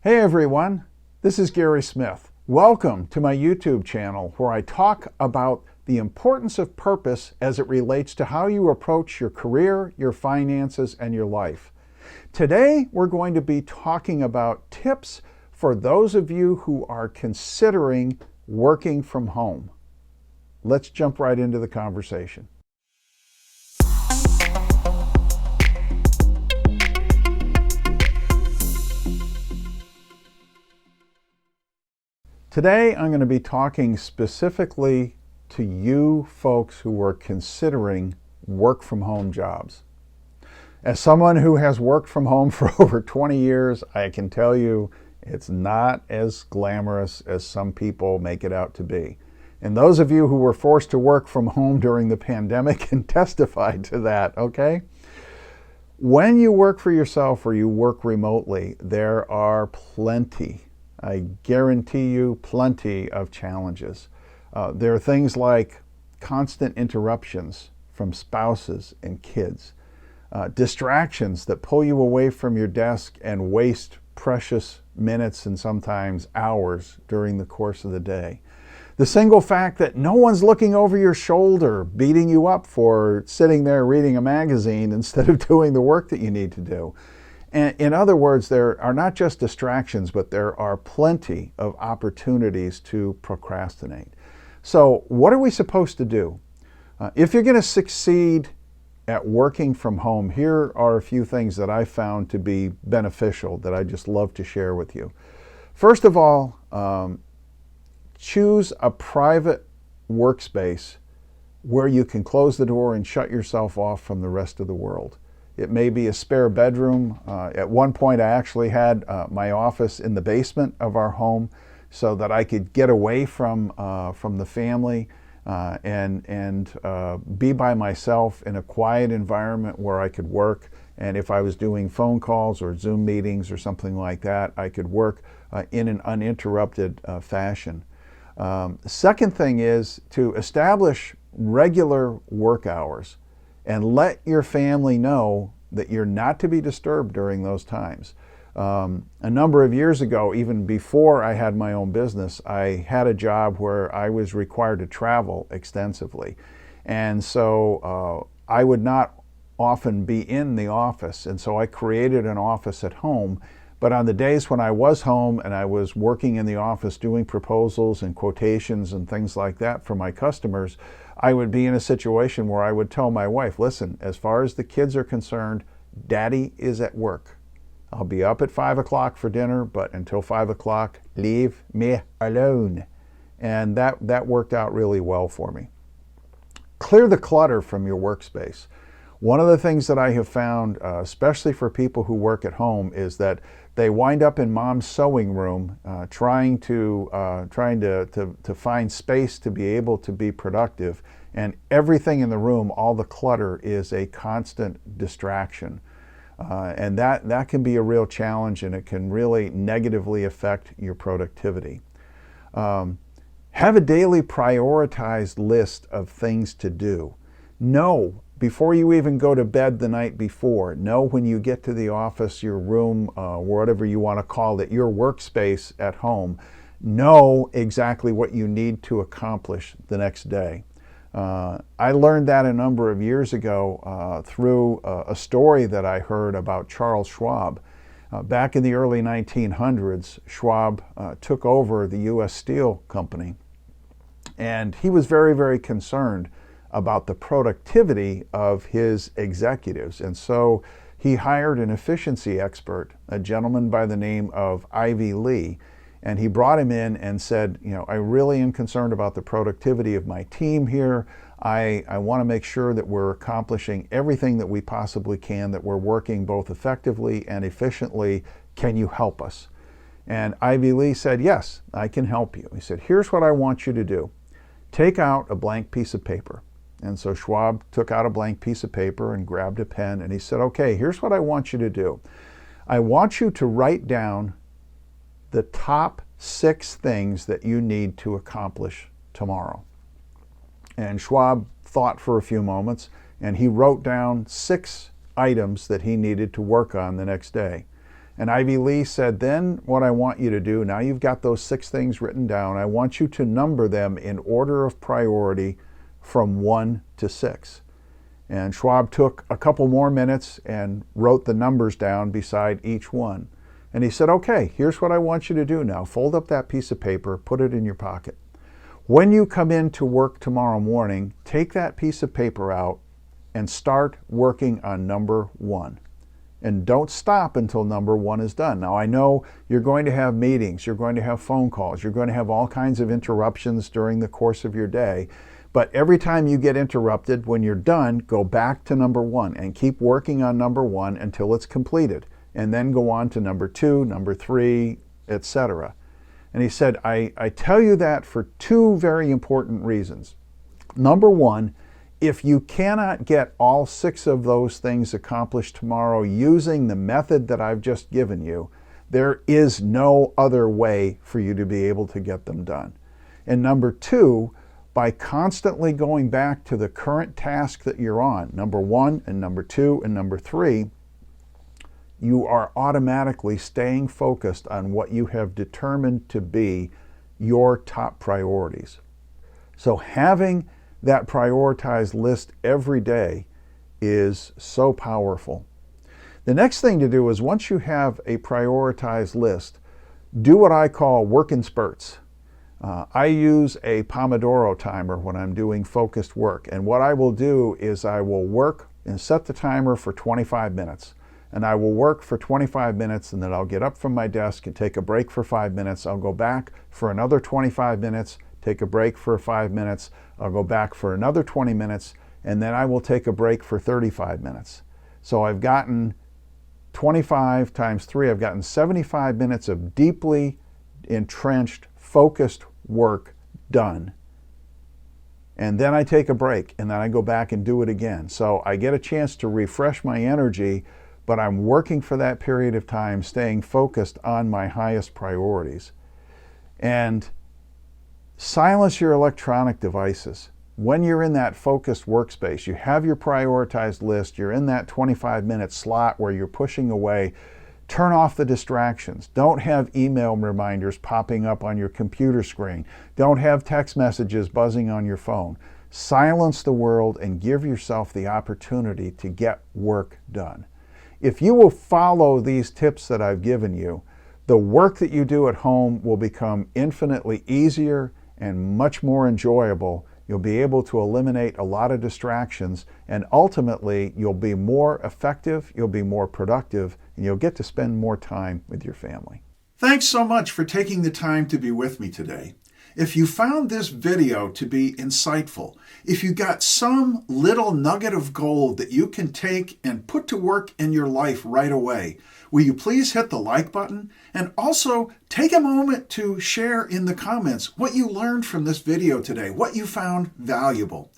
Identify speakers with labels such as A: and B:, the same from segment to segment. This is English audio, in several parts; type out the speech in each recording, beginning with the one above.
A: Hey everyone, this is Gary Smith. Welcome to my YouTube channel where I talk about the importance of purpose as it relates to how you approach your career, your finances, and your life. Today we're going to be talking about tips for those of you who are considering working from home. Let's jump right into the conversation. Today I'm going to be talking specifically to you folks who are considering work from home jobs. As someone who has worked from home for over 20 years, I can tell you it's not as glamorous as some people make it out to be. And those of you who were forced to work from home during the pandemic can testify to that, okay? When you work for yourself or you work remotely, there are plenty, I guarantee you, plenty of challenges. There are things like constant interruptions from spouses and kids, distractions that pull you away from your desk and waste precious minutes and sometimes hours during the course of the day. The single fact that no one's looking over your shoulder, beating you up for sitting there reading a magazine instead of doing the work that you need to do. And in other words, there are not just distractions, but there are plenty of opportunities to procrastinate. So what are we supposed to do? If you're going to succeed at working from home, here are a few things that I found to be beneficial that I just love to share with you. First of all, choose a private workspace where you can close the door and shut yourself off from the rest of the world. It may be a spare bedroom. At one point, I actually had my office in the basement of our home so that I could get away from the family and be by myself in a quiet environment where I could work. And if I was doing phone calls or Zoom meetings or something like that, I could work in an uninterrupted fashion. The second thing is to establish regular work hours and let your family know that you're not to be disturbed during those times. A number of years ago, even before I had my own business, I had a job where I was required to travel extensively. And so I would not often be in the office. And so I created an office at home. But on the days when I was home and I was working in the office doing proposals and quotations and things like that for my customers, I would be in a situation where I would tell my wife, listen, as far as the kids are concerned, Daddy is at work. I'll be up at 5 o'clock for dinner, but until 5 o'clock, leave me alone. And that worked out really well for me. Clear the clutter from your workspace. One of the things that I have found, especially for people who work at home, is that they wind up in mom's sewing room trying to find space to be able to be productive. And everything in the room, all the clutter, is a constant distraction. And that can be a real challenge, and it can really negatively affect your productivity. Have a daily prioritized list of things to do. Know before you even go to bed the night before, know when you get to the office, your room, whatever you want to call it, your workspace at home, know exactly what you need to accomplish the next day. I learned that a number of years ago through a story that I heard about Charles Schwab. Back in the early 1900s, Schwab took over the U.S. Steel Company, and he was very, very concerned about the productivity of his executives. And so he hired an efficiency expert, a gentleman by the name of Ivy Lee, and he brought him in and said, you know, I really am concerned about the productivity of my team here. I want to make sure that we're accomplishing everything that we possibly can, that we're working both effectively and efficiently. Can you help us? And Ivy Lee said, yes, I can help you. He said, here's what I want you to do. Take out a blank piece of paper. And so Schwab took out a blank piece of paper and grabbed a pen, and he said, okay, here's what I want you to do. I want you to write down the top 6 things that you need to accomplish tomorrow. And Schwab thought for a few moments, and he wrote down 6 items that he needed to work on the next day. And Ivy Lee said, then what I want you to do, now you've got those 6 things written down, I want you to number them in order of priority from 1 to 6. And Schwab took a couple more minutes and wrote the numbers down beside each one. And he said, okay, here's what I want you to do now. Fold up that piece of paper, put it in your pocket. When you come in to work tomorrow morning, take that piece of paper out and start working on number 1. And don't stop until number 1 is done. Now, I know you're going to have meetings, you're going to have phone calls, you're going to have all kinds of interruptions during the course of your day. But every time you get interrupted, when you're done, go back to number 1 and keep working on number 1 until it's completed. And then go on to number 2, number 3, etc. And he said, I tell you that for 2 very important reasons. Number 1, if you cannot get all 6 of those things accomplished tomorrow using the method that I've just given you, there is no other way for you to be able to get them done. And number 2, by constantly going back to the current task that you're on, number 1 and number 2 and number 3, you are automatically staying focused on what you have determined to be your top priorities. So having that prioritized list every day is so powerful. The next thing to do is, once you have a prioritized list, do what I call work in spurts. I use a Pomodoro timer when I'm doing focused work. And what I will do is I will work and set the timer for 25 minutes. And I will work for 25 minutes, and then I'll get up from my desk and take a break for 5 minutes. I'll go back for another 25 minutes, take a break for 5 minutes. I'll go back for another 20 minutes, and then I will take a break for 35 minutes. So I've gotten 25 times 3, I've gotten 75 minutes of deeply entrenched, focused work done. And then I take a break, and then I go back and do it again. So I get a chance to refresh my energy, but I'm working for that period of time, staying focused on my highest priorities. And silence your electronic devices. When you're in that focused workspace, you have your prioritized list, you're in that 25-minute slot where you're pushing away, turn off the distractions. Don't have email reminders popping up on your computer screen. Don't have text messages buzzing on your phone. Silence the world and give yourself the opportunity to get work done. If you will follow these tips that I've given you, the work that you do at home will become infinitely easier and much more enjoyable. You'll be able to eliminate a lot of distractions, and ultimately you'll be more effective, you'll be more productive, and you'll get to spend more time with your family. Thanks so much for taking the time to be with me today. If you found this video to be insightful, if you got some little nugget of gold that you can take and put to work in your life right away, will you please hit the like button, and also take a moment to share in the comments what you learned from this video today, what you found valuable.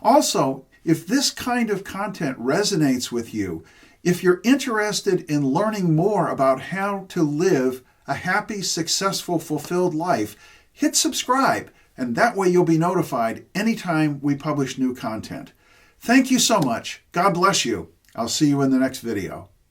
A: Also, if this kind of content resonates with you, if you're interested in learning more about how to live a happy, successful, fulfilled life, hit subscribe, and that way you'll be notified anytime we publish new content. Thank you so much. God bless you. I'll see you in the next video.